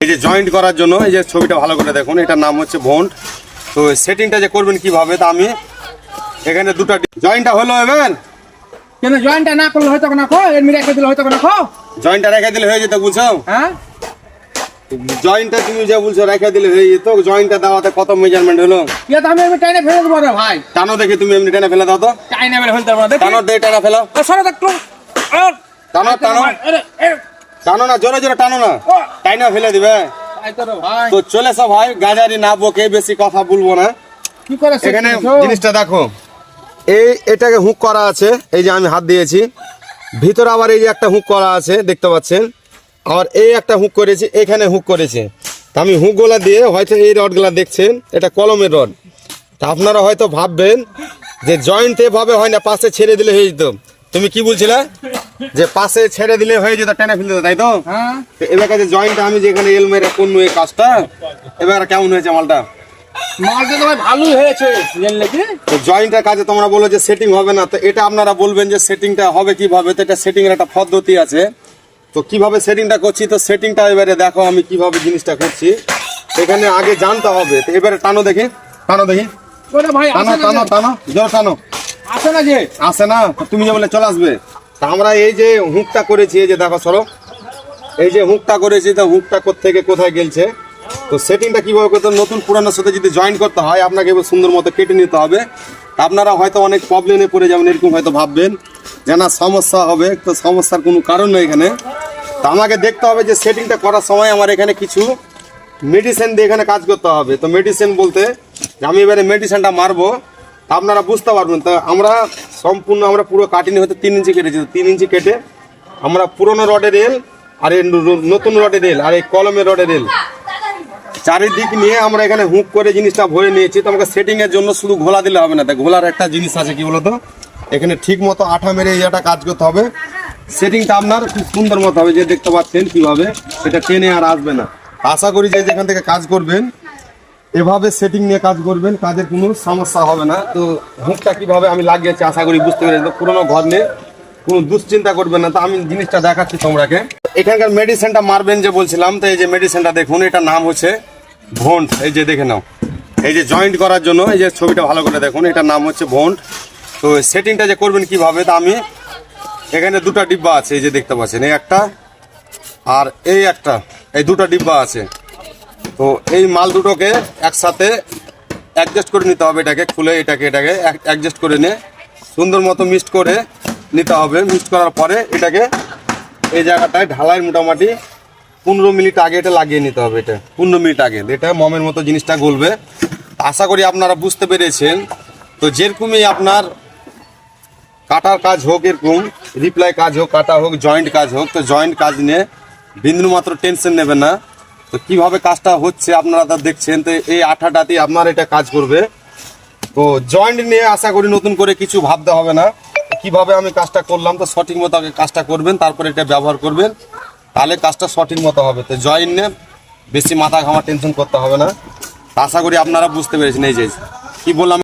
এই যে জয়েন্ট করার জন্য এই যে ছবিটা ভালো করে দেখুন, এটার নাম হচ্ছে ভন্ট। তো সেটিংটা যে করবেন কিভাবে, তা আমি এখানে দুটো জয়েন্টটা হলো এবার কেন জয়েন্টটা না করলে হয়তো না খো এর রেখে দিলে হয়তো না খো জয়েন্টটা রেখে দিলে হয়ে যেত, বুঝছো? হ্যাঁ, জয়েন্টটা তুমি যে বলছো রেখে দিলে হয়ে যেত। জয়েন্টটা দেওয়াতে কত মেজারমেন্ট হলো? ইয়া তো আমি এমনি টাইনে ফেলে দেবো রে ভাই। টানো দেখি, তুমি এমনি টেনে ফেলে দাও তো। টাইনে ফেলে ফেলতে পারবো না, টানো দিয়ে টানা ফেলো। সরে থাকতো টানো টানো টানো না, জোরে জোরে টানো না, টাইনা ফেলে দিবে। ভাই তো চলে সব ভাই, গাজারি না বকে, বেশি কথা বলবো না। কি করে এখানে জিনিসটা দেখো, এটাকে হুক করা আছে, এই যে আমি হাত দিয়েছি ভিতরে, আবার এই যে একটা হুক করা আছে দেখতে পাচ্ছেন, আবার এই একটা হুক করেছি, এখানে হুক করেছে। তা আমি হুকগুলা দিয়ে হয়তো এই রডগুলা দেখছেন, এটা কলমের রড। তা আপনারা হয়তো ভাববেন যে জয়েন্ট এভাবে হয় না, পাশে ছেড়ে দিলে হয়ে যেত। তুমি কি বলছিলে যে পাশে ছেড়ে দিলে হয়ে যেত, টেনে ফেলতে যেত, তাই তো? হ্যাঁ, এবার কাছে জয়েন্টটা আমি যেখানে এল মেরে কোন এই কাজটা, এবার কেমন হয়েছে মালটা? মালটা তো ভাই ভালোই হয়েছে, জানলে কি? তো জয়েন্টের কাজে তোমরা বলো যে সেটিং হবে না, তো এটা আপনারা বলবেন যে সেটিংটা হবে কিভাবে। তো এটা সেটিং এর একটা পদ্ধতি আছে। তো কিভাবে সেটিংটা করছি, তো সেটিংটা এবারে দেখো আমি কিভাবে জিনিসটা করছি। এখানে আগে জানতে হবে। তো এবারে টানো দেখি, টানো দেখি, ওরে ভাই টানো আসে না টানো যে, টানো, জোর টানো। আসে না যে। আসে না? তো তুমি যে বলে চলে আসবে। তা আমরা এই যে হুকটা করেছি, এই যে দেখো সরো, এই যে হুকটা করেছি, তো হুকটা থেকে কোথায় গেলছে। তো সেটিংটা কিভাবে করতে, নতুন পুরানোর সাথে যদি জয়েন করতে হয়, আপনাকে এবার সুন্দর মতো কেটে নিতে হবে। তা আপনারা হয়তো অনেক প্রবলেমে পড়ে যাবেন, এরকম হয়তো ভাববেন যে না সমস্যা হবে। তো সমস্যার কোনো কারণ নেই এখানে। তা আমাকে দেখতে হবে যে সেটিংটা করার সময় আমার এখানে কিছু মেডিসিন দিয়ে এখানে কাজ করতে হবে। তো মেডিসিন বলতে যে আমি এবারে মেডিসিনটা মারবো, তা আপনারা বুঝতে পারবেন। তো আমরা সম্পূর্ণ আমরা পুরো কাটিনি হয়তো 3 ইঞ্চি কেটেছি। 3 ইঞ্চি কেটে আমরা পুরোনো রডের রেল আর এই নতুন রডের রেল আর এই কলমের রডের রেল চারিদিক নিয়ে আমরা এখানে হুক করে জিনিসটা ভরে নিয়েছি। তো আমাকে সেটিং এর জন্য শুধু ঘোলা দিলে হবে না, তাই ঘোলার একটা জিনিস আছে, কি বলতো, এখানে ঠিক মতো আঠা মেরে এটা কাজ করতে হবে। সেটিংটা আপনার খুব সুন্দর মতো হবে, যে দেখতে পাচ্ছেন কিভাবে এটা টেনে আর আসবে না। আশা করি যে যেখান থেকে কাজ করবেন এভাবে সেটিং নিয়ে কাজ করবেন, কাজের কোনো সমস্যা হবে না। তো হুকটা কিভাবে আমি লাগিয়েছি আশা করি বুঝতে পেরেছি। তো পুরোনো ঘর নিয়ে কোনো দুশ্চিন্তা করবেন না। তো আমি জিনিসটা দেখাচ্ছি তোমরাকে। এখানকার মেডিসিনটা মারবেন যে বলছিলাম, তো এই যে মেডিসিনটা দেখুন, এটার নাম হচ্ছে ভন্ট। এই যে দেখে নাও, এই যে জয়েন্ট করার জন্য এই যে ছবিটা ভালো করে দেখুন, এটার নাম হচ্ছে ভন্ট। তো সেটিংটা যে করবেন কিভাবে, তা আমি এখানে দুটো ডিব্বা আছে, এই যে দেখতে পাচ্ছেন, এই একটা আর এই একটা, এই দুটো ডিব্বা আছে। তো এই মাল দুটোকে একসাথে অ্যাডজাস্ট করে নিতে হবে, এটাকে খুলে এটাকে অ্যাডজাস্ট করে নিয়ে সুন্দর মতো মিক্সড করে নিতে হবে। মিক্সড করার পরে এটাকে এই জায়গাটায় ঢালাই মোটামুটি 15 মিনিট আগে এটা লাগিয়ে নিতে হবে। এটা 15 মিনিট আগে এটা মমের মতো জিনিসটা গলবে। আশা করি আপনারা বুঝতে পেরেছেন। তো যেরকমই আপনার কাটার কাজ হোক, এরকম রিপ্লাই কাজ হোক, কাটা হোক, জয়েন্ট কাজ হোক, তো জয়েন্ট কাজ নিয়ে বিন্দু মাত্র টেনশন নেবেন না। তো কিভাবে কাজটা হচ্ছে আপনারা তা দেখছেন। তো এই আঠাটাতেই আপনার এটা কাজ করবে। তো জয়েন্ট নিয়ে আশা করি নতুন করে কিছু ভাবতে হবে না। কিভাবে আমি কাজটা করলাম, তো সঠিক মতো আগে কাজটা করবেন, তারপরে এটা ব্যবহার করবেন, তাহলে কাজটা সঠিক মতো হবে। তো জয়েন্ট নিয়ে বেশি মাথা ঘামা টেনশন করতে হবে না। আশা করি আপনারা বুঝতে পেরেছেন। এই যে কি বললাম।